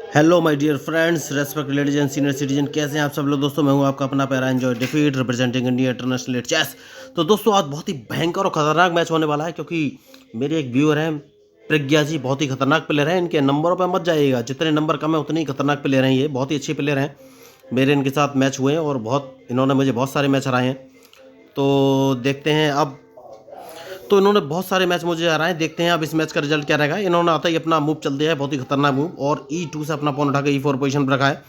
Hello my dear friends, respect ladies and senior citizen, कैसे हैं आप सब लोग। दोस्तों मैं हूं आपका अपना प्यारा एंजॉय डिफीट रिप्रेजेंटिंग इंडिया इंटरनेशनल चेस। तो दोस्तों आज बहुत ही भयंकर और खतरनाक मैच होने वाला है, क्योंकि मेरे एक व्यूअर हैं प्रज्ञा जी, बहुत ही खतरनाक प्लेयर हैं। इनके नंबरों पर मत जाइएगा, जितने नंबर कम है उतने ही खतरनाक प्लेयर हैं। ये बहुत ही अच्छे प्लेयर हैं। मेरे इनके साथ मैच हुए हैं और इन्होंने मुझे बहुत सारे मैच हराए हैं। तो देखते हैं अब। तो इन्होंने बहुत सारे मैच मुझे हराए, देखते हैं अब इस मैच का रिजल्ट क्या रहेगा। इन्होंने आता ही अपना मूव चल दिया है, बहुत ही खतरनाक मूव, और E2 से अपना पॉन उठा के E4 पोजीशन पर रखा है।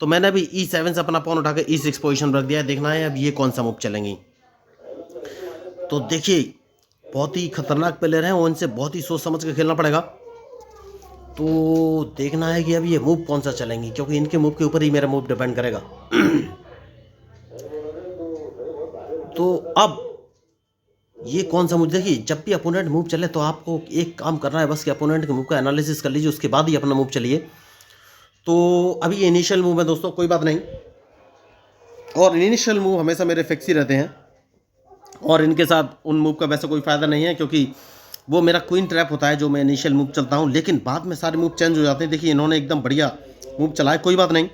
तो मैंने अभी E7 से अपना पॉन उठा के E6 पोजीशन पर रख दिया है। देखना है अब ये कौन सा मूव चलेंगी। तो देखिए बहुत ही खतरनाक प्लेयर हैं और इनसे बहुत ही सोच समझ के खेलना पड़ेगा। तो देखना है कि अब ये मूव कौन सा चलेंगी, क्योंकि इनके मूव के ऊपर ही मेरा मूव डिपेंड करेगा। तो अब ये कौन सा मूव, देखिए जब भी अपोनेंट मूव चले तो आपको एक काम करना है बस, कि अपोनेंट के मूव का एनालिसिस कर लीजिए, उसके बाद ही अपना मूव चलिए। तो अभी ये इनिशियल मूव है दोस्तों, कोई बात नहीं, और इनिशियल मूव हमेशा मेरे फिक्स ही रहते हैं, और इनके साथ उन मूव का वैसे कोई फ़ायदा नहीं है, क्योंकि वो मेरा क्वीन ट्रैप होता है जो मैं इनिशियल मूव चलता हूँ, लेकिन बाद में सारे मूव चेंज हो जाते हैं। देखिए इन्होंने एकदम बढ़िया मूव चला है, कोई बात नहीं,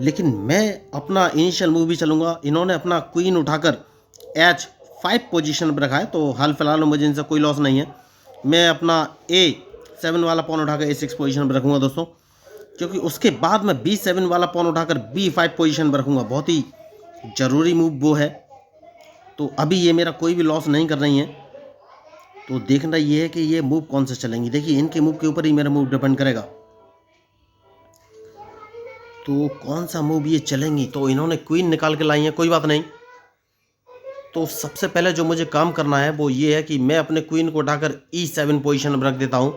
लेकिन मैं अपना इनिशियल मूव भी चलूँगा। इन्होंने अपना क्वीन उठाकर H5 पोजीशन पर रखा है, तो हाल फिलहाल में मुझे इनसे कोई लॉस नहीं है। मैं अपना A7 वाला पॉन उठाकर A6 पोजीशन पर रखूँगा दोस्तों, क्योंकि उसके बाद मैं B7 वाला पॉन उठाकर B5 पोजीशन पर रखूँगा। बहुत ही ज़रूरी मूव वो है। तो अभी ये मेरा कोई भी लॉस नहीं कर रही है। तो देखना ये है कि ये मूव कौन से चलेंगी। देखिए इनके मूव के ऊपर ही मेरा मूव डिपेंड करेगा। तो कौन सा मूव ये चलेंगी। तो इन्होंने क्वीन निकाल के लाई है, कोई बात नहीं। तो सबसे पहले जो मुझे काम करना है वो ये है कि मैं अपने क्वीन को उठाकर E7 पोजीशन में रख देता हूं,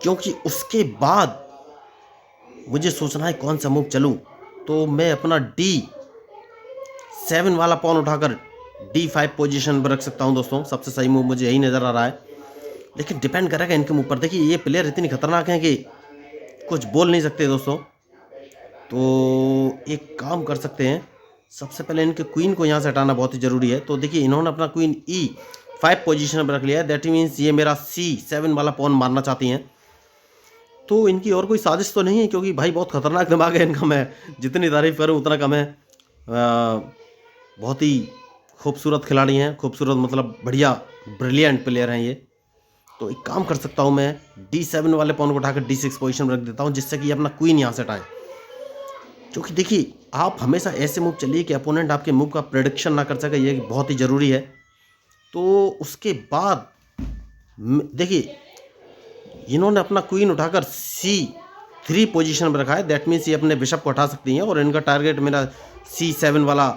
क्योंकि उसके बाद मुझे सोचना है कौन सा मूव चलूं। तो मैं अपना D7 वाला पॉन उठाकर D5 पोजीशन पर रख सकता हूं दोस्तों। सबसे सही मूव मुझे यही नज़र आ रहा है, लेकिन डिपेंड करेगा इनके मूव पर। देखिए ये प्लेयर इतनी खतरनाक हैं कि कुछ बोल नहीं सकते दोस्तों। तो एक काम कर सकते हैं, सबसे पहले इनके क्वीन को यहाँ से हटाना बहुत ही ज़रूरी है। तो देखिए इन्होंने अपना क्वीन E5 पोजीशन पर रख लिया है, दैट मीन्स ये मेरा C7 वाला पॉन मारना चाहती हैं। तो इनकी और कोई साजिश तो नहीं है, क्योंकि भाई बहुत खतरनाक दिमाग है इनका, मैं जितनी तारीफ़ करूँ उतना कम है। बहुत ही खूबसूरत खिलाड़ी हैं, खूबसूरत मतलब बढ़िया ब्रिलियंट प्लेयर हैं ये। तो एक काम कर सकता हूँ, मैं D7 वाले पॉन को उठाकर D6 पोजीशन में रख देता हूँ, जिससे कि अपना क्वीन यहाँ से हटाए। क्योंकि देखिए आप हमेशा ऐसे मूव चलिए कि अपोनेंट आपके मूव का प्रेडिक्शन ना कर सके, ये बहुत ही ज़रूरी है। तो उसके बाद देखिए इन्होंने अपना क्वीन उठाकर C3 पोजीशन पर रखा है, दैट मीन्स ये अपने बिशप को हटा सकती हैं, और इनका टारगेट मेरा C7 वाला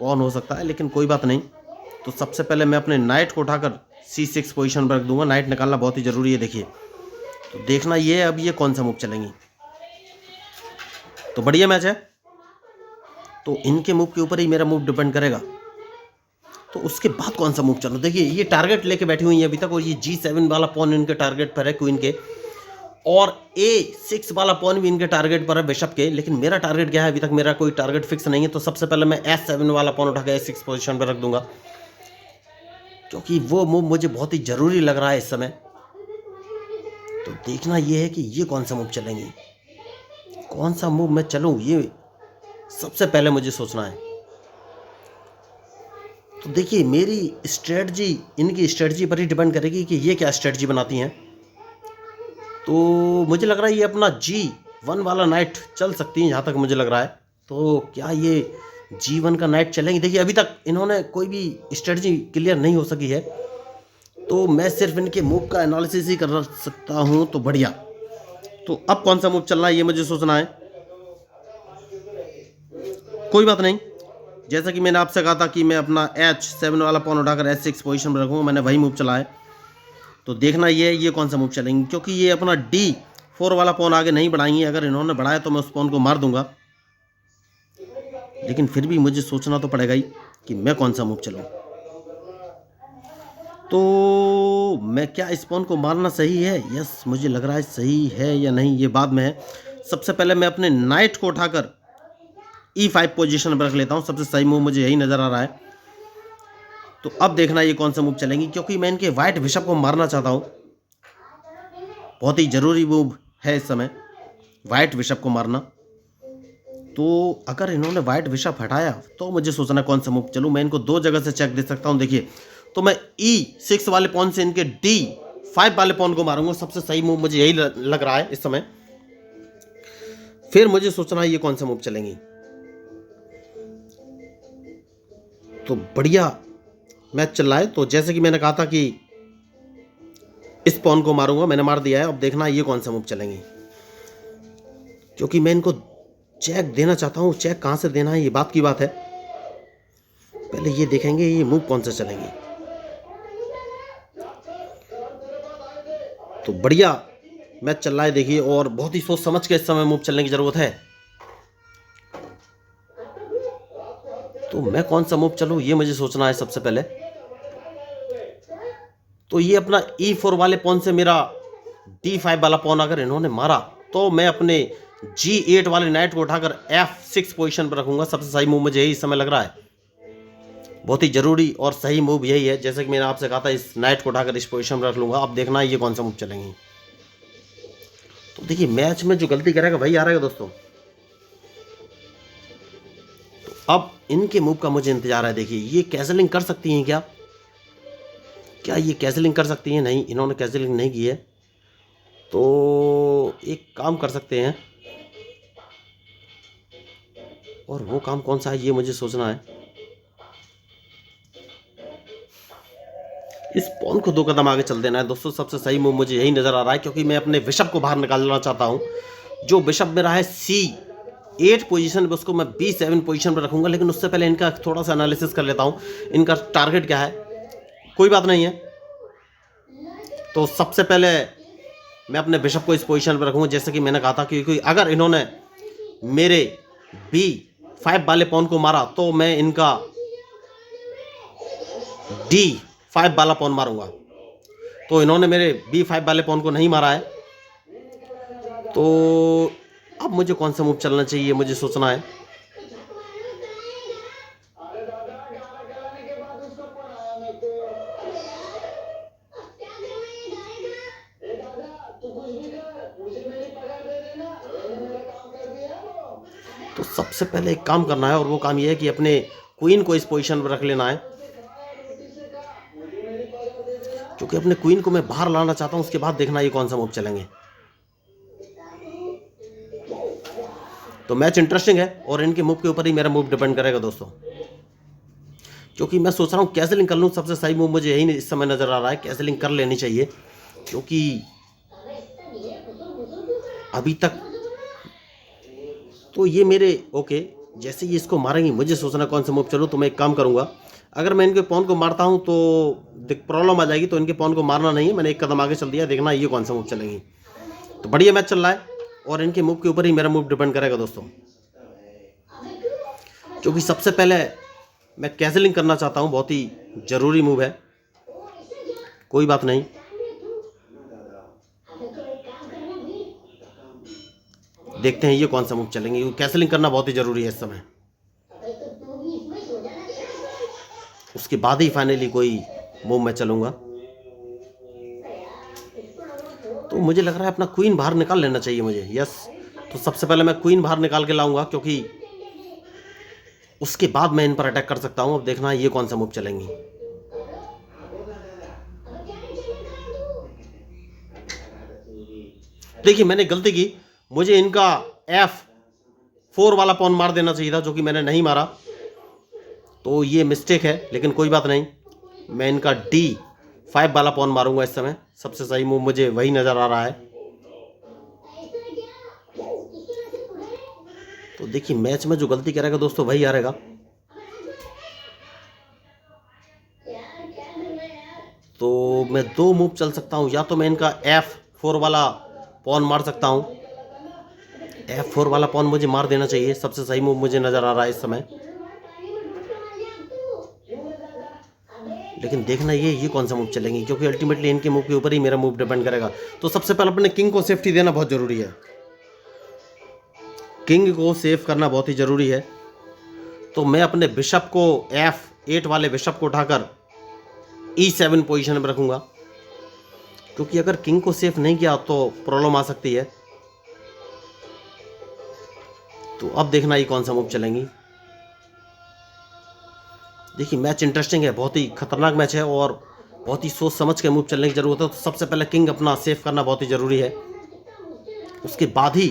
पॉन हो सकता है, लेकिन कोई बात नहीं। तो सबसे पहले मैं अपने नाइट को उठाकर C6 पोजीशन पर रख दूंगा। नाइट निकालना बहुत ही ज़रूरी है। देखिए तो देखना ये है अब ये कौन सा मूव चलेंगी। तो बढ़िया मैच है, तो इनके मूव के ऊपर ही मेरा मूव डिपेंड करेगा। तो उसके बाद कौन सा मूव चलो। देखिए ये टारगेट लेके बैठी हुई है अभी तक, और ये G7 वाला पॉन इनके टारगेट पर है क्वीन के, और A6 वाला पॉन भी इनके टारगेट पर है बिशप के। लेकिन मेरा टारगेट क्या है, अभी तक मेरा कोई टारगेट फिक्स नहीं है। तो सबसे पहले मैं S7 वाला पॉन उठा के A6 पोजीशन पर रख दूंगा, क्योंकि वो मूव मुझे बहुत ही ज़रूरी लग रहा है इस समय। तो देखना ये है कि ये कौन सा मूव चलेंगी, कौन सा मूव मैं चलूँ, ये सबसे पहले मुझे सोचना है। तो देखिए मेरी स्ट्रेटजी इनकी स्ट्रेटजी पर ही डिपेंड करेगी कि ये क्या स्ट्रेटजी बनाती हैं। तो मुझे लग रहा है ये अपना G1 वाला नाइट चल सकती हैं, जहाँ तक मुझे लग रहा है। तो क्या ये G1 का नाइट चलेंगे। देखिए अभी तक इन्होंने कोई भी स्ट्रेटजी क्लियर नहीं हो सकी है, तो मैं सिर्फ इनके मूव का एनालिसिस ही कर सकता हूँ। तो बढ़िया, तो अब कौन सा मूव चलना है ये मुझे सोचना है। कोई बात नहीं, जैसा कि मैंने आपसे कहा था कि मैं अपना H7 वाला पॉन उठाकर H6 पोजीशन पर रखूँगा, मैंने वही मूव चला है। तो देखना ये कौन सा मूव चलेंगे, क्योंकि ये अपना D4 वाला पॉन आगे नहीं बढ़ाएंगे। अगर इन्होंने बढ़ाया तो मैं उस पॉन को मार दूंगा, लेकिन फिर भी मुझे सोचना तो पड़ेगा ही कि मैं कौन सा मूव चलूँ। तो मैं क्या इस पॉन को मारना सही है, यस मुझे लग रहा है सही है या नहीं ये बाद में है। सबसे पहले मैं अपने नाइट को उठाकर E5 पोजीशन पर रख लेता हूँ, सबसे सही मूव मुझे यही नज़र आ रहा है। तो अब देखना ये कौन सा मूव चलेंगी, क्योंकि मैं इनके वाइट बिशप को मारना चाहता हूँ। बहुत ही ज़रूरी मूव है इस समय वाइट बिशप को मारना। तो अगर इन्होंने वाइट बिशप हटाया तो मुझे सोचना कौन सा मूव चलूँ। मैं इनको दो जगह से चेक दे सकता हूँ। देखिए, तो मैं E6 वाले पॉन से इनके D5 वाले पॉन को मारूंगा। सबसे सही मूव मुझे यही लग रहा है इस समय। फिर मुझे सोचना है ये कौन सा मूव चलेंगी। तो बढ़िया मैच चल रहा है। तो जैसे कि मैंने कहा था कि इस पॉन को मारूंगा, मैंने मार दिया है। अब देखना ये कौन सा मूव चलेंगे, क्योंकि मैं इनको चेक देना चाहता हूँ। चेक कहाँ से देना है ये बात की बात है। पहले ये देखेंगे ये मूव कौन सा चलेंगे। तो बढ़िया मैच चल रहा है देखिए, और बहुत ही सोच समझ के इस समय मूव चलने की जरूरत है। तो मैं कौन सा मूव चलूँ ये मुझे सोचना है सबसे पहले। तो ये अपना E4 वाले पॉन से मेरा D5 वाला पॉन अगर इन्होंने मारा तो मैं अपने G8 वाले नाइट को उठाकर F6 पोजीशन पर रखूंगा। सबसे सही मूव मुझे यही इस समय लग रहा है। बहुत ही जरूरी और सही मूव यही है। जैसे कि मैंने आपसे कहा था, इस नाइट को उठाकर इस पोजीशन पर रख लूंगा। अब देखना है ये कौन सा मूव चलेंगे। तो देखिए, मैच में जो गलती करेगा वही आ रहेगा दोस्तों। तो अब इनके मूव का मुझे इंतजार है। देखिए, ये कैंसलिंग कर सकती हैं क्या? क्या ये कैंसलिंग कर सकती हैं? नहीं, इन्होंने कैंसलिंग नहीं की है। तो एक काम कर सकते हैं, और वो काम कौन सा है ये मुझे सोचना है। इस पॉन को 2 कदम आगे चल देना है दोस्तों। सबसे सही मूव मुझे यही नजर आ रहा है, क्योंकि मैं अपने बिशप को बाहर निकालना चाहता हूं। जो बिशप मेरा है C8 पोजीशन पे, उसको मैं B7 पोजीशन पर रखूंगा। लेकिन उससे पहले इनका थोड़ा सा एनालिसिस कर लेता हूं, इनका टारगेट क्या है। कोई बात नहीं है। तो सबसे पहले मैं अपने बिशप को इस पोजीशन पर रखूंगा, जैसे कि मैंने कहा था। क्योंकि अगर इन्होंने मेरे B5 वाले पॉन को मारा तो मैं इनका D5 वाला पॉन मारूंगा। तो इन्होंने मेरे B5 वाले पॉन को नहीं मारा है। तो अब मुझे कौन सा मूव चलना चाहिए मुझे सोचना है। तो सबसे पहले एक काम करना है, और वो काम ये है कि अपने क्वीन को इस पोजीशन पर रख लेना है। क्योंकि अपने क्वीन को मैं बाहर लाना चाहता हूं। उसके बाद देखना ये कौन सा मूव चलेंगे। तो मैच इंटरेस्टिंग है, और इनके मूव के ऊपर ही मेरा मूव डिपेंड करेगा दोस्तों। क्योंकि मैं सोच रहा हूँ कैंसलिंग कर लूँ। सबसे सही मूव मुझे यही इस समय नजर आ रहा है, कैंसलिंग कर लेनी चाहिए। क्योंकि अभी तक तो ये मेरे ओके, जैसे ही इसको मारेंगे मुझे सोचना कौन सा मूव चलूँ। तो मैं एक काम करूँगा, अगर मैं इनके पॉन को मारता हूँ तो प्रॉब्लम आ जाएगी। तो इनके पॉन को मारना नहीं है, मैंने एक कदम आगे चल दिया। देखना ये कौन सा मूव चलेंगी। तो बढ़िया मैच चल रहा है, और इनके मूव के ऊपर ही मेरा मूव डिपेंड करेगा दोस्तों। क्योंकि सबसे पहले मैं कैंसलिंग करना चाहता हूँ, बहुत ही ज़रूरी मूव है। कोई बात नहीं, देखते हैं ये कौन सा मूव चलेंगे। कैंसलिंग करना बहुत ही ज़रूरी है इस समय। उसके बाद ही फाइनली कोई मूव मैं चलूँगा। तो मुझे लग रहा है अपना क्वीन बाहर निकाल लेना चाहिए मुझे। यस, तो सबसे पहले मैं क्वीन बाहर निकाल के लाऊंगा, क्योंकि उसके बाद मैं इन पर अटैक कर सकता हूं। अब देखना ये कौन सा मूव चलेंगी। देखिए, मैंने गलती की। मुझे इनका F4 वाला पॉन मार देना चाहिए था, जो कि मैंने नहीं मारा। तो ये मिस्टेक है, लेकिन कोई बात नहीं। मैं इनका D5 वाला पॉन मारूंगा इस समय। सबसे सही मूव मुझे वही नजर आ रहा है। तो देखिए, मैच में जो गलती करेगा दोस्तों वही हारेगा। तो मैं 2 मूव चल सकता हूं, या तो मैं इनका F4 वाला पॉन मार सकता हूं। F4 वाला पॉन मुझे मार देना चाहिए। सबसे सही मूव मुझे नजर आ रहा है इस समय। लेकिन देखना ये कौन सा मूव चलेंगे, क्योंकि अल्टीमेटली इनके मूव के ऊपर ही मेरा मूव डिपेंड करेगा। तो सबसे पहले अपने किंग को सेफ्टी देना बहुत जरूरी है। किंग को सेव करना बहुत ही जरूरी है। तो मैं अपने बिशप को F8 वाले बिशप को उठाकर E7 पोजीशन में रखूंगा। क्योंकि अगर किंग को सेफ नहीं किया तो प्रॉब्लम आ सकती है। तो अब देखना ये कौन सा मूव चलेंगी। देखिए मैच इंटरेस्टिंग है, बहुत ही खतरनाक मैच है और बहुत ही सोच समझ के मूव चलने की जरूरत है। तो सबसे पहले किंग अपना सेफ करना बहुत ही जरूरी है, उसके बाद ही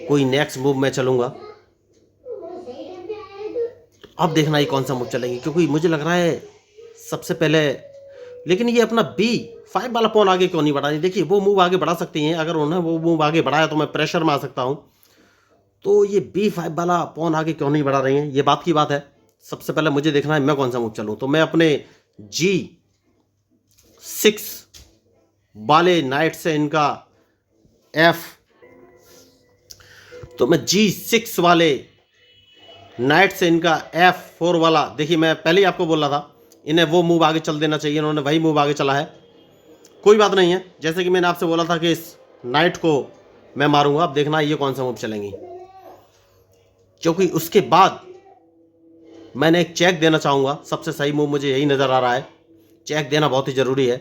कोई नेक्स्ट मूव मैं चलूंगा। अब देखना ये कौन सा मूव चलेंगे, क्योंकि मुझे लग रहा है सबसे पहले, लेकिन ये अपना B5 वाला पॉन आगे क्यों नहीं बढ़ा रही। देखिए वो मूव आगे बढ़ा सकती हैं, अगर उन्होंने वो मूव आगे बढ़ाया तो मैं प्रेशर में आ सकता हूं। तो ये B5 वाला पॉन आगे क्यों नहीं बढ़ा रही हैं, ये बात की बात है। सबसे पहले मुझे देखना है मैं कौन सा मूव चलूं। तो मैं अपने G6 वाले नाइट से इनका F, तो मैं G6 वाले नाइट से इनका F4 वाला, देखिए मैं पहले ही आपको बोल रहा था इन्हें वो मूव आगे चल देना चाहिए, इन्होंने वही मूव आगे चला है। कोई बात नहीं है, जैसे कि मैंने आपसे बोला था कि इस नाइट को मैं मारूंगा। अब देखना ये कौन सा मूव चलेंगी, क्योंकि उसके बाद मैंने एक चेक देना चाहूंगा। सबसे सही मूव मुझे यही नजर आ रहा है, चेक देना बहुत ही जरूरी है।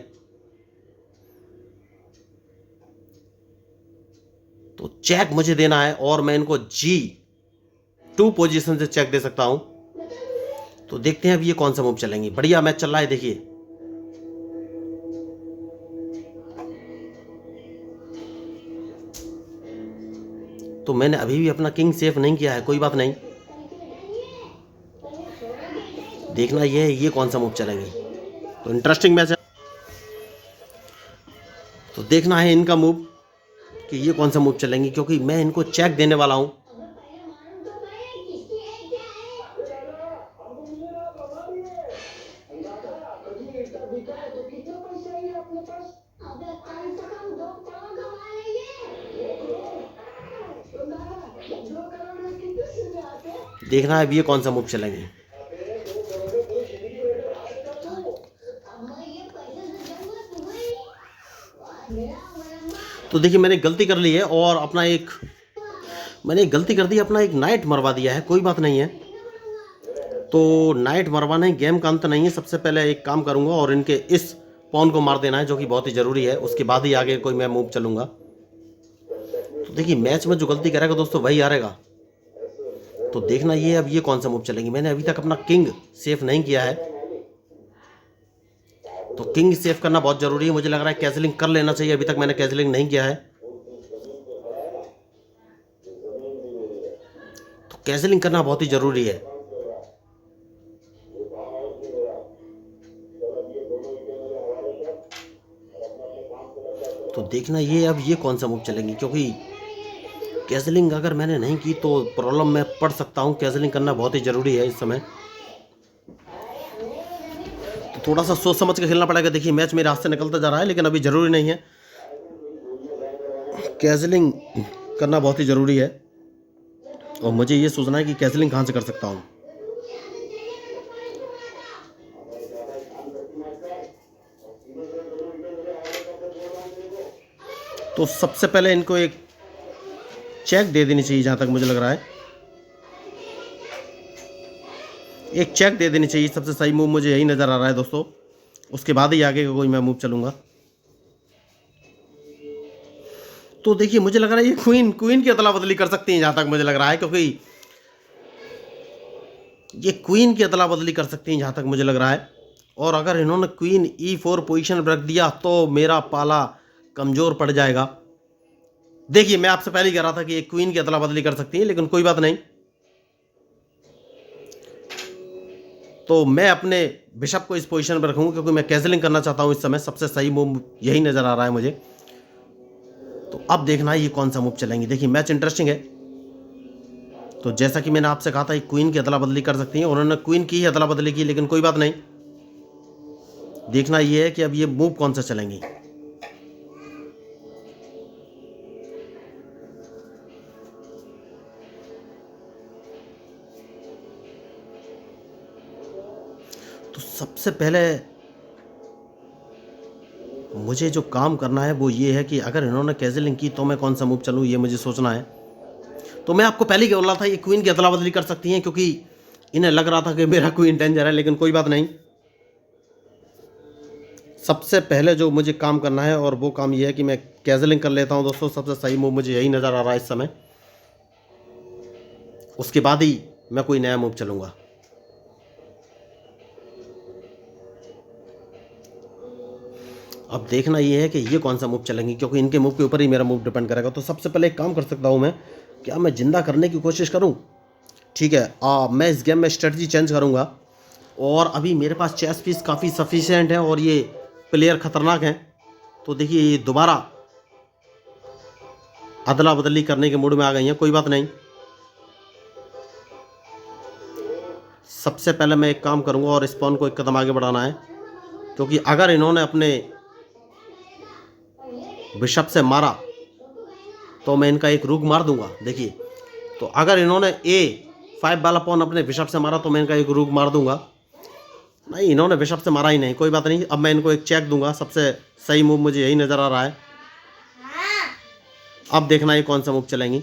तो चेक मुझे देना है और मैं इनको G2 पोजीशन से चेक दे सकता हूं। तो देखते हैं अब ये कौन सा मूव चलेंगी। बढ़िया मैच चल रहा है, देखिए तो मैंने अभी भी अपना किंग सेफ नहीं किया है, कोई बात नहीं। देखना ये कौन सा मूव चलेंगे। तो इंटरेस्टिंग मैच है, तो देखना है इनका मूव कि ये कौन सा मूव चलेंगे, क्योंकि मैं इनको चेक देने वाला हूं। देखना है अब ये कौन सा मूव चलेंगे। तो देखिए मैंने गलती कर ली है और मैंने गलती कर दी, अपना एक नाइट मरवा दिया है। कोई बात नहीं है, तो नाइट मरवाना ही गेम का अंत नहीं है। सबसे पहले एक काम करूंगा और इनके इस पॉन को मार देना है, जो कि बहुत ही जरूरी है। उसके बाद ही आगे कोई मैं मूव चलूंगा। तो देखिए मैच में जो गलती करेगा दोस्तों वही हारेगा। तो देखना अब ये कौन सा मूव चलेंगे। मैंने अभी तक अपना किंग सेफ नहीं किया है, तो किंग सेफ करना बहुत जरूरी है। मुझे लग रहा है कैसलिंग कर लेना चाहिए, अभी तक मैंने कैसलिंग नहीं किया है। तो कैसलिंग करना बहुत ही जरूरी है। तो देखना अब ये कौन सा मूव चलेंगे, क्योंकि कैसलिंग अगर मैंने नहीं की तो प्रॉब्लम में पड़ सकता हूं। कैसलिंग करना बहुत ही जरूरी है इस समय, तो थोड़ा सा सोच समझ के खेलना पड़ेगा। देखिए मैच मेरे हाथ से निकलता जा रहा है, लेकिन अभी जरूरी नहीं है। कैसलिंग करना बहुत ही जरूरी है और मुझे ये सोचना है कि कैसलिंग कहां से कर सकता हूं। तो सबसे पहले इनको एक चेक दे देनी चाहिए, जहां तक मुझे लग रहा है एक चेक दे देनी चाहिए। सबसे सही मूव मुझे यही नजर आ रहा है दोस्तों, उसके बाद ही आगे का कोई मैं मूव चलूंगा। तो देखिए मुझे लग रहा है ये क्वीन की अदला बदली कर सकती हैं, जहां तक मुझे लग रहा है, क्योंकि ये क्वीन की अदला बदली कर सकती हैं जहां तक मुझे लग रहा है। और अगर इन्होंने क्वीन E4 पोजीशन पर रख दिया तो मेरा पाला कमजोर पड़ जाएगा। देखिए मैं आपसे पहले ही कह रहा था कि ये क्वीन की अदला बदली कर सकती है, लेकिन कोई बात नहीं। तो मैं अपने बिशप को इस पोजीशन पर रखूंगा, क्योंकि मैं कैसलिंग करना चाहता हूं इस समय। सबसे सही मूव यही नजर आ रहा है मुझे। तो अब देखना है ये कौन सा मूव चलेंगे। देखिए मैच इंटरेस्टिंग है। तो जैसा कि मैंने आपसे कहा था ये क्वीन की अदला बदली कर सकती हैं, उन्होंने क्वीन की ही अदला बदली की, लेकिन कोई बात नहीं। देखना ये है कि अब ये मूव कौन सा चलेंगी। तो सबसे पहले मुझे जो काम करना है वो ये है कि अगर इन्होंने कैसलिंग की तो मैं कौन सा मूव चलूं, ये मुझे सोचना है। तो मैं आपको पहले ही बोल रहा था ये क्वीन की अदला बदली कर सकती हैं, क्योंकि इन्हें लग रहा था कि मेरा क्वीन डेंजर है, लेकिन कोई बात नहीं। सबसे पहले जो मुझे काम करना है और वो काम ये है कि मैं कैजलिंग कर लेता हूँ दोस्तों। सबसे सही मूव मुझे यही नज़र आ रहा है इस समय। उसके बाद ही मैं कोई नया मूव चलूँगा। अब देखना ये है कि ये कौन सा मूव चलेंगे, क्योंकि इनके मूव के ऊपर ही मेरा मूव डिपेंड करेगा। तो सबसे पहले एक काम कर सकता हूँ मैं, क्या मैं जिंदा करने की कोशिश करूँ? ठीक है, मैं इस गेम में स्ट्रेटजी चेंज करूँगा। और अभी मेरे पास चेस पीस काफ़ी सफिशिएंट है और ये प्लेयर ख़तरनाक हैं। तो देखिए ये दोबारा अदला बदली करने के मूड में आ गई हैं। कोई बात नहीं, सबसे पहले मैं एक काम करूँगा और स्पॉन को एक कदम आगे बढ़ाना है, क्योंकि अगर इन्होंने अपने बिशप से मारा तो मैं इनका एक रूक मार दूंगा। देखिए, तो अगर इन्होंने A5 वाला पॉन अपने बिशप से मारा तो मैं इनका एक रूक मार दूंगा। नहीं, इन्होंने बिशप से मारा ही नहीं। कोई बात नहीं, अब मैं इनको एक चेक दूंगा। सबसे सही मूव मुझे यही नज़र आ रहा है। अब देखना ये कौन सा मूव चलेंगी।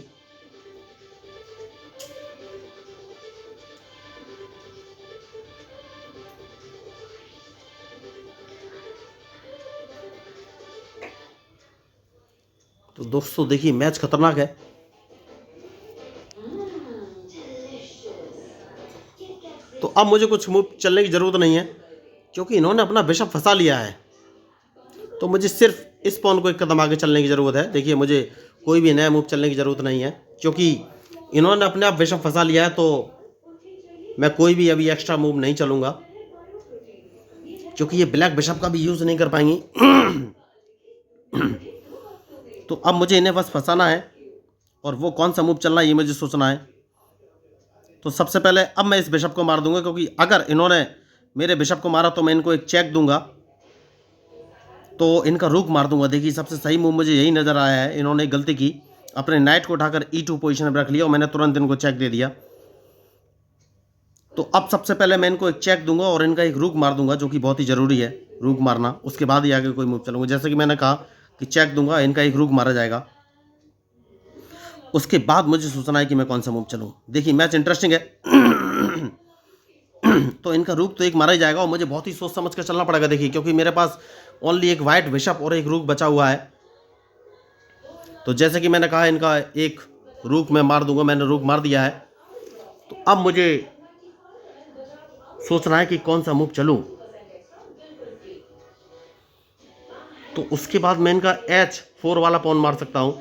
तो दोस्तों देखिए मैच खतरनाक है। तो अब मुझे कुछ मूव चलने की ज़रूरत नहीं है, क्योंकि इन्होंने अपना बिशप फंसा लिया है। तो मुझे सिर्फ इस पॉन को एक कदम आगे चलने की ज़रूरत है। देखिए मुझे कोई भी नया मूव चलने की ज़रूरत नहीं है, क्योंकि इन्होंने अपने आप बिशप फंसा लिया है। तो मैं कोई भी अभी एक्स्ट्रा मूव नहीं चलूँगा, क्योंकि ये ब्लैक बिशप का भी यूज़ नहीं कर पाएंगी। तो अब मुझे इन्हें बस फंसाना है, और वो कौन सा मूव चलना है ये मुझे सोचना है। तो सबसे पहले अब मैं इस बिशप को मार दूंगा, क्योंकि अगर इन्होंने मेरे बिशप को मारा तो मैं इनको एक चेक दूंगा, तो इनका रुक मार दूंगा। देखिए सबसे सही मूव मुझे यही नज़र आया है। इन्होंने गलती की, अपने नाइट को उठाकर E2 पोजीशन में रख लिया और मैंने तुरंत इनको चेक दे दिया। तो अब सबसे पहले मैं इनको एक चेक दूंगा और इनका एक रुक मार दूंगा, जो कि बहुत ही ज़रूरी है रुक मारना। उसके बाद ही आगे कोई मूव चलूँगा। जैसे कि मैंने कहा कि चेक दूंगा, इनका एक रुक मारा जाएगा। उसके बाद मुझे सोचना है कि मैं कौन सा मूव चलूँ। देखिए मैच इंटरेस्टिंग है। तो इनका रुक तो एक मारा ही जाएगा और मुझे बहुत ही सोच समझ कर चलना पड़ेगा। देखिए क्योंकि मेरे पास ओनली एक वाइट बिशप और एक रुक बचा हुआ है। तो जैसे कि मैंने कहा इनका एक रुक मैं मार दूंगा। मैंने रुक मार दिया है। तो अब मुझे सोचना है कि कौन सा मूव चलूं। तो उसके बाद मैं इनका H4 वाला पॉन मार सकता हूं।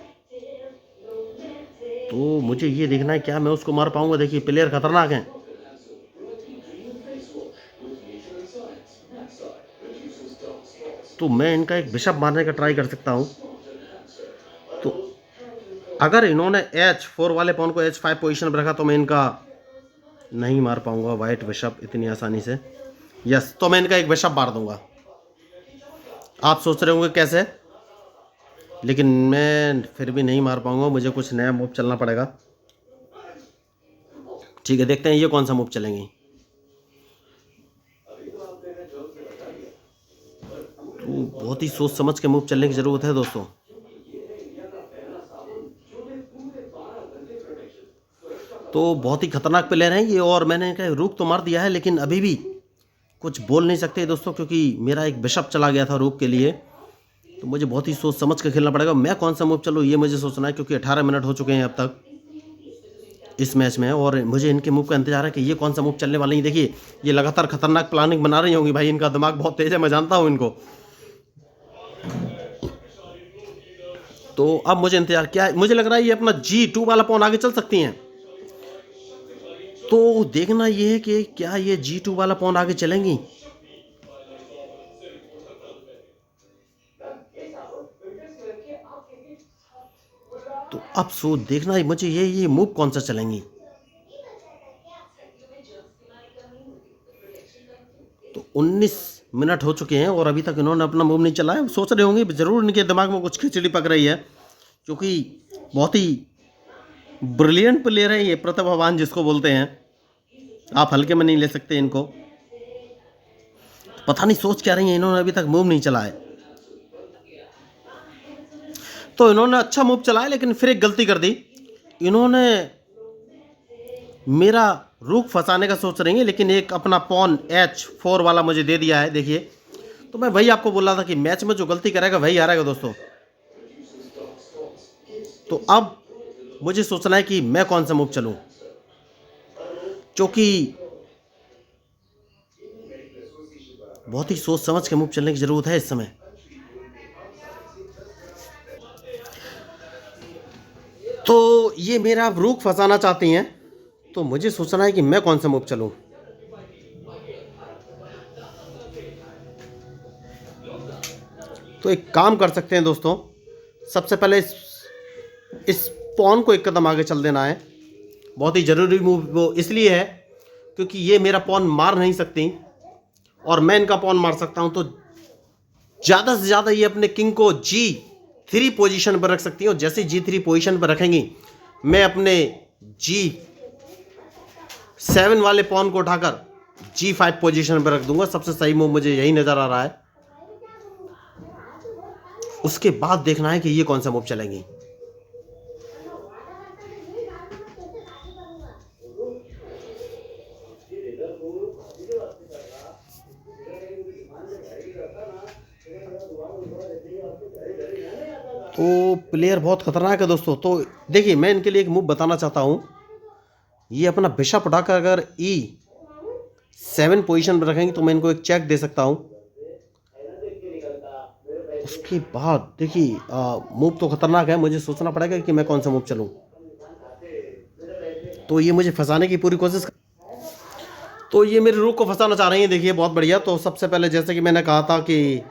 तो मुझे ये देखना है क्या मैं उसको मार पाऊंगा। देखिए प्लेयर खतरनाक हैं। तो मैं इनका एक बिशप मारने का ट्राई कर सकता हूं। तो अगर इन्होंने H4 वाले पॉन को H5 पोजीशन पर रखा तो मैं इनका नहीं मार पाऊंगा वाइट बिशप इतनी आसानी से। यस, तो मैं इनका एक बिशप मार दूंगा। आप सोच रहे होंगे कैसे, लेकिन मैं फिर भी नहीं मार पाऊंगा। मुझे कुछ नया मूव चलना पड़ेगा। ठीक है, देखते हैं ये कौन सा मूव चलेंगे। तो बहुत ही सोच समझ के मूव चलने की ज़रूरत है दोस्तों। तो बहुत ही खतरनाक प्लेयर हैं ये, और मैंने इनका रुक तो मार दिया है, लेकिन अभी भी कुछ बोल नहीं सकते दोस्तों, क्योंकि मेरा एक बिशप चला गया था रुक के लिए। तो मुझे बहुत ही सोच समझ के खेलना पड़ेगा। मैं कौन सा मूव चलूँ ये मुझे सोचना है, क्योंकि 18 मिनट हो चुके हैं अब तक इस मैच में, और मुझे इनके मूव का इंतजार है कि ये कौन सा मूव चलने वाले हैं। देखिए ये लगातार खतरनाक प्लानिंग बना रही होंगी भाई। इनका दिमाग बहुत तेज है, मैं जानता हूँ इनको। तो अब मुझे इंतजार क्या है, मुझे लग रहा है ये अपना G2 वाला पॉन आगे चल सकती हैं। तो देखना ये है कि क्या ये G2 वाला पॉन आगे चलेंगी। तो अब सो देखना है मुझे ये मूव कौन सा चलेंगी। तो 19 मिनट हो चुके हैं और अभी तक इन्होंने अपना मूव नहीं चला है। सोच रहे होंगे ज़रूर इनके दिमाग में कुछ खिचड़ी पक रही है, क्योंकि बहुत ही ब्रिलियंट प्लेयर है ये, प्रतिभावान जिसको बोलते हैं। आप हल्के में नहीं ले सकते इनको। पता नहीं सोच क्या रही है, इन्होंने अभी तक मूव नहीं चला है। तो इन्होंने अच्छा मूव चलाया, लेकिन फिर एक गलती कर दी। इन्होंने मेरा रुक फंसाने का सोच रही है, लेकिन एक अपना पॉन H4 वाला मुझे दे दिया है। देखिए तो मैं वही आपको बोल रहा था कि मैच में जो गलती करेगा वही हारेगा दोस्तों। तो अब मुझे सोचना है कि मैं कौन सा मूव चलूं, क्योंकि बहुत ही सोच समझ के मूव चलने की जरूरत है इस समय। तो ये मेरा आप रूख फंसाना चाहती हैं, तो मुझे सोचना है कि मैं कौन सा मूव चलूं। तो एक काम कर सकते हैं दोस्तों, सबसे पहले इस पॉन को एक कदम आगे चल देना है। बहुत ही ज़रूरी मूव वो इसलिए है क्योंकि ये मेरा पॉन मार नहीं सकती और मैं इनका पॉन मार सकता हूं। तो ज़्यादा से ज़्यादा ये अपने किंग को G3 पोजीशन पर रख सकती हैं, और जैसे G3 पोजीशन पर रखेंगी मैं अपने G7 वाले पॉन को उठाकर G5 पोजीशन पर रख दूंगा। सबसे सही मूव मुझे यही नज़र आ रहा है। उसके बाद देखना है कि ये कौन सा मूव चलेंगी। तो प्लेयर बहुत खतरनाक है दोस्तों। तो देखिए मैं इनके लिए एक मूव बताना चाहता हूँ। ये अपना बिशप उठाकर अगर E7 पोजीशन पर रखेंगे तो मैं इनको एक चेक दे सकता हूँ। उसके बाद देखिए मूव तो खतरनाक है, मुझे सोचना पड़ेगा कि मैं कौन सा मूव चलूँ। तो ये मुझे फंसाने की पूरी कोशिश, तो ये मेरे रूख को फंसाना चाह रही हैं। देखिए बहुत बढ़िया। तो सबसे पहले जैसे कि मैंने कहा था कि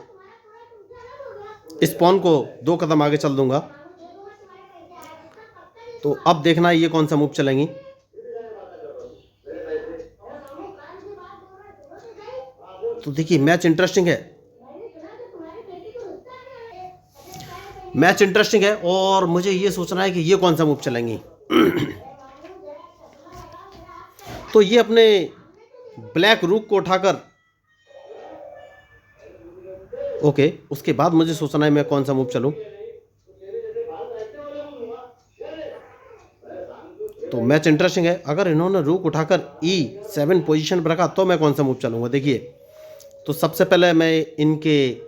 इस पॉन को 2 कदम आगे चल दूंगा। तो अब देखना है ये कौन सा मूव चलेंगी। तो देखिए मैच इंटरेस्टिंग है, मैच इंटरेस्टिंग है, और मुझे ये सोचना है कि ये कौन सा मूव चलेंगी। तो ये अपने ब्लैक रूक को उठाकर ओके, उसके बाद मुझे सोचना है मैं कौन सा मूव चलूं। तो मैच इंटरेस्टिंग है। अगर इन्होंने रूक उठाकर E7 पोजीशन पर रखा तो मैं कौन सा मूव चलूंगा। देखिए तो सबसे पहले मैं इनके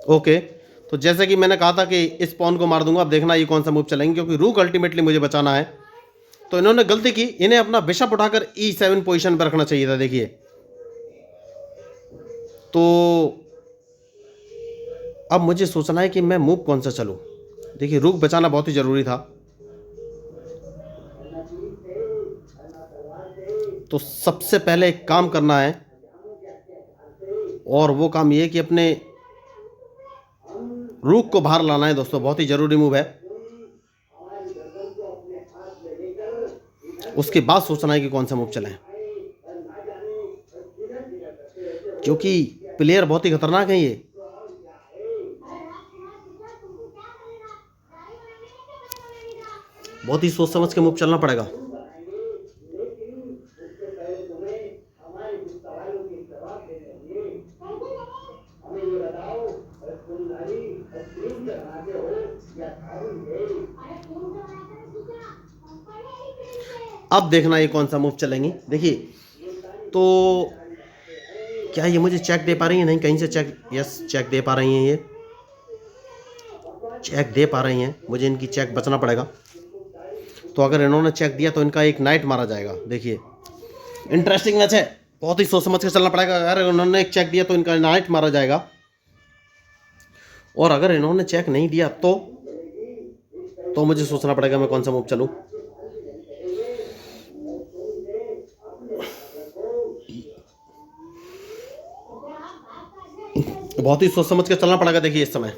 ओके, तो जैसे कि मैंने कहा था कि इस पॉन को मार दूंगा। अब देखना ये कौन सा मूव चलेंगे, क्योंकि रूक अल्टीमेटली मुझे बचाना है। तो इन्होंने गलती की, इन्हें अपना बिशप उठाकर E7 पोजीशन पर रखना चाहिए था। देखिए तो अब मुझे सोचना है कि मैं मूव कौन सा चलूं। देखिए रूक बचाना बहुत ही जरूरी था। तो सबसे पहले एक काम करना है, और वो काम ये है कि अपने रूक को बाहर लाना है दोस्तों। बहुत ही जरूरी मूव है। उसके बाद सोचना है कि कौन सा मूव चलाएं, क्योंकि प्लेयर बहुत ही खतरनाक है ये। बहुत ही सोच समझ के मूव चलना पड़ेगा। अब देखना ये कौन सा मूव चलेंगी। देखिए तो क्या ये मुझे चेक दे पा रही है? नहीं, कहीं से चेक, यस चेक दे पा रही हैं, ये चेक दे पा रही हैं। मुझे इनकी चेक बचना पड़ेगा। तो अगर इन्होंने चेक दिया तो इनका एक नाइट मारा जाएगा। देखिए इंटरेस्टिंग मैच है, बहुत ही सोच समझ के चलना पड़ेगा। अगर इन्होंने एक चेक दिया तो इनका नाइट मारा जाएगा, और अगर इन्होंने चेक नहीं दिया तो मुझे सोचना पड़ेगा मैं कौन सा मूव चलूं। बहुत ही सोच समझ के चलना पड़ेगा। देखिए इस समय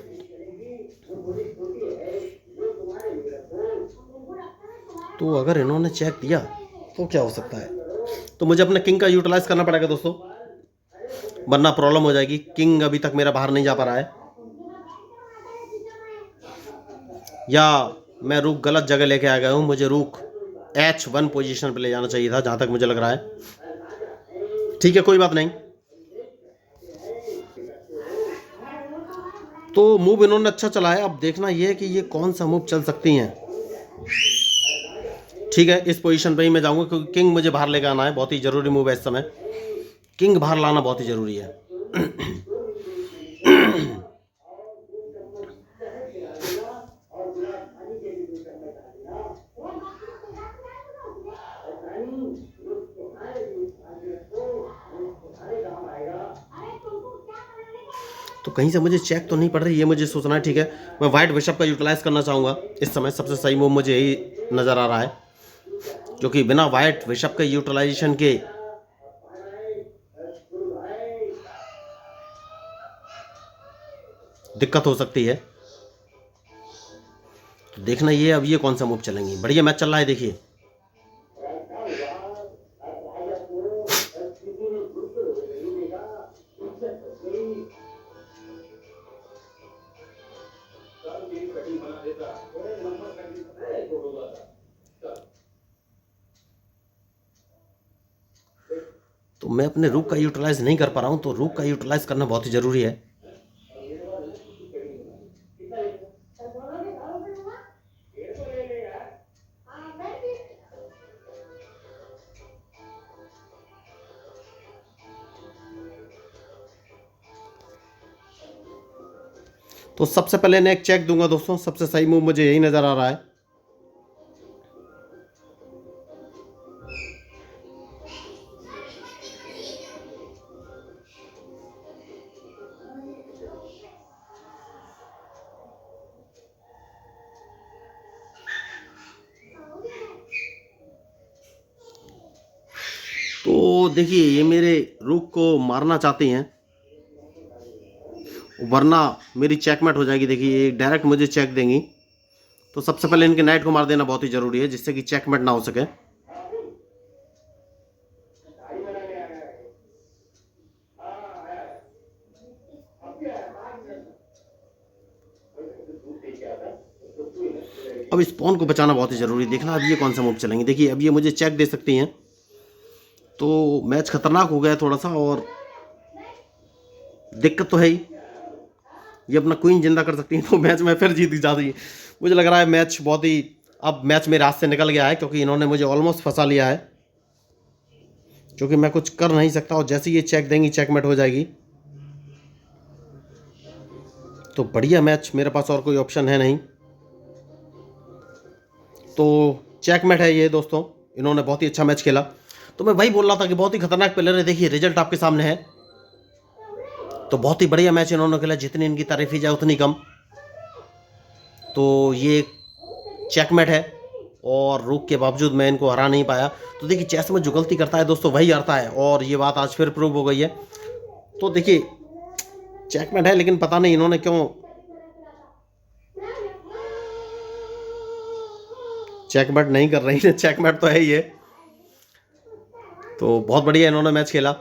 तो अगर इन्होंने चेक दिया तो क्या हो सकता है, तो मुझे अपने किंग का यूटिलाइज करना पड़ेगा दोस्तों, वरना प्रॉब्लम हो जाएगी। किंग अभी तक मेरा बाहर नहीं जा पा रहा है, या मैं रूक गलत जगह लेके आ गया हूं। मुझे रूक H1 पोजीशन पे ले जाना चाहिए था, जहां तक मुझे लग रहा है। ठीक है, कोई बात नहीं। तो मूव इन्होंने अच्छा चला है। अब देखना यह है कि ये कौन सा मूव चल सकती हैं। ठीक है, इस पोजीशन पे ही मैं जाऊंगा क्योंकि किंग मुझे बाहर लेकर आना है, बहुत ही ज़रूरी मूव है इस समय। किंग बाहर लाना बहुत ही ज़रूरी है। तो कहीं से मुझे चेक तो नहीं पड़ रही, ये मुझे सोचना है। ठीक है, मैं वाइट बिशप का यूटिलाइज करना चाहूँगा इस समय। सबसे सही मूव मुझे यही नज़र आ रहा है, क्योंकि बिना वाइट बिशप के यूटिलाइजेशन के दिक्कत हो सकती है। तो देखना ये अब ये कौन सा मूव चलेंगी। बढ़िया मैच चल रहा है, देखिए। तो मैं अपने रूक का यूटिलाइज नहीं कर पा रहा हूँ, तो रूक का यूटिलाइज करना बहुत ही ज़रूरी है। तो सबसे पहले मैं एक चेक दूंगा दोस्तों। सबसे सही मूव मुझे यही नज़र आ रहा है। तो देखिए, ये मेरे रूक को मारना चाहते हैं, वरना मेरी चेकमेट हो जाएगी। देखिए, ये डायरेक्ट मुझे चेक देंगी। तो सबसे पहले इनके नाइट को मार देना बहुत ही ज़रूरी है, जिससे कि चेकमेट ना हो सके। अब इस पॉन को बचाना बहुत ही ज़रूरी है। देखना अब ये कौन सा मूव चलेंगे। देखिए, अब ये मुझे चेक दे सकती हैं, तो मैच खतरनाक हो गया थोड़ा सा। और दिक्कत तो है ही, ये अपना क्वीन जिंदा कर सकती हैं, तो मैच में फिर जीत जाती है। मुझे लग रहा है मैच बहुत ही, अब मैच मेरे हाथ से निकल गया है, क्योंकि इन्होंने मुझे ऑलमोस्ट फंसा लिया है, क्योंकि मैं कुछ कर नहीं सकता। और जैसे ये चेक देंगी, चेकमेट हो जाएगी। तो बढ़िया मैच, मेरे पास और कोई ऑप्शन है नहीं, तो चेकमेट है ये दोस्तों। इन्होंने बहुत ही अच्छा मैच खेला। तो मैं वही बोल रहा था कि बहुत ही खतरनाक प्लेयर है। देखिए, रिजल्ट आपके सामने है। तो बहुत ही बढ़िया मैच इन्होंने खेला, जितनी इनकी तारीफ की जाए उतनी कम। तो ये चेकमेट है, और रूक के बावजूद मैं इनको हरा नहीं पाया। तो देखिए, चेस में जो गलती करता है दोस्तों, वही हारता है, और ये बात आज फिर प्रूव हो गई है। तो देखिए, चेकमेट है, लेकिन पता नहीं इन्होंने क्यों चेकमेट नहीं कर रही है। चेकमेट तो है ही है। तो बहुत बढ़िया इन्होंने मैच खेला।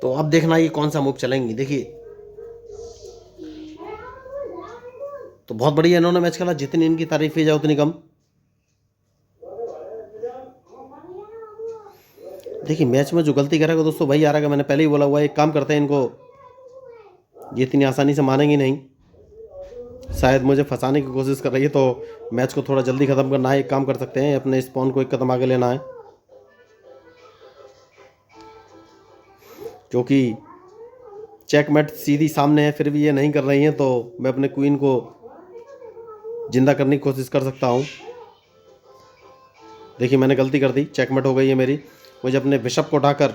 तो अब देखना ये कौन सा मूव चलेंगी। देखिए, तो बहुत बढ़िया इन्होंने मैच खेला, जितनी इनकी तारीफ की जाए उतनी कम। देखिए, मैच में जो गलती करेगा दोस्तों, वही हारेगा। मैंने पहले ही बोला हुआ है। एक काम करते हैं, इनको ये इतनी आसानी से मानेंगी नहीं। शायद मुझे फंसाने की कोशिश कर रही है, तो मैच को थोड़ा जल्दी ख़त्म करना है। एक काम कर सकते हैं, अपने स्पॉन को एक कदम आगे लेना है, क्योंकि चेकमेट सीधी सामने है, फिर भी ये नहीं कर रही हैं। तो मैं अपने क्वीन को जिंदा करने की कोशिश कर सकता हूँ। देखिए, मैंने गलती कर दी, चेकमेट हो गई है मेरी। मुझे अपने बिशप को उठाकर,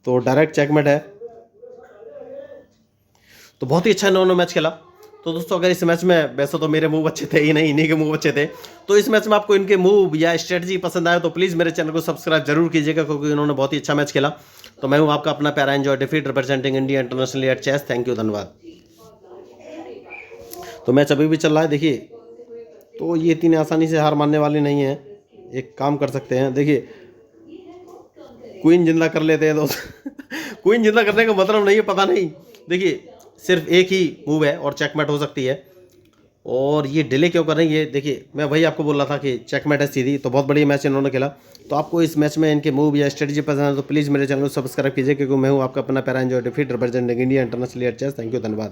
तो डायरेक्ट चेकमेट है। तो बहुत ही अच्छा इन्होंने मैच खेला। तो दोस्तों, अगर इस मैच में, वैसे तो मेरे मूव अच्छे थे ही नहीं, इन्हीं के मूव अच्छे थे, तो इस मैच में आपको इनके मूव या स्ट्रेटजी पसंद आए तो प्लीज़ मेरे चैनल को सब्सक्राइब जरूर कीजिएगा, क्योंकि इन्होंने बहुत ही अच्छा मैच खेला। तो मैं हूँ आपका अपना प्यारा एंजॉय डिफीट, representing India internationally at chess. Thank you, धन्यवाद। तो मैच अभी भी चल रहा है। देखिए, तो ये इतनी आसानी से हार मानने वाली नहीं है। एक काम कर सकते हैं, देखिए, क्वीन जिंदा कर लेते हैं दोस्त। क्वीन जिंदा करने का मतलब नहीं है, पता नहीं। देखिए, सिर्फ एक ही मूव है और चेकमेट हो सकती है, और ये डिले क्यों कर रही है। देखिए, मैं वही आपको बोल रहा था कि चेकमेट है सीधी। तो बहुत बढ़िया मैच इन्होंने खेला। तो आपको इस मैच में इनके मूव या स्ट्रेटजी पसंद है तो प्लीज़ मेरे चैनल को सब्सक्राइब कीजिए, क्योंकि मैं हूँ आपका अपना प्यारा एंजॉय डिफीट, representing India internationally at chess. Thank you, धन्यवाद।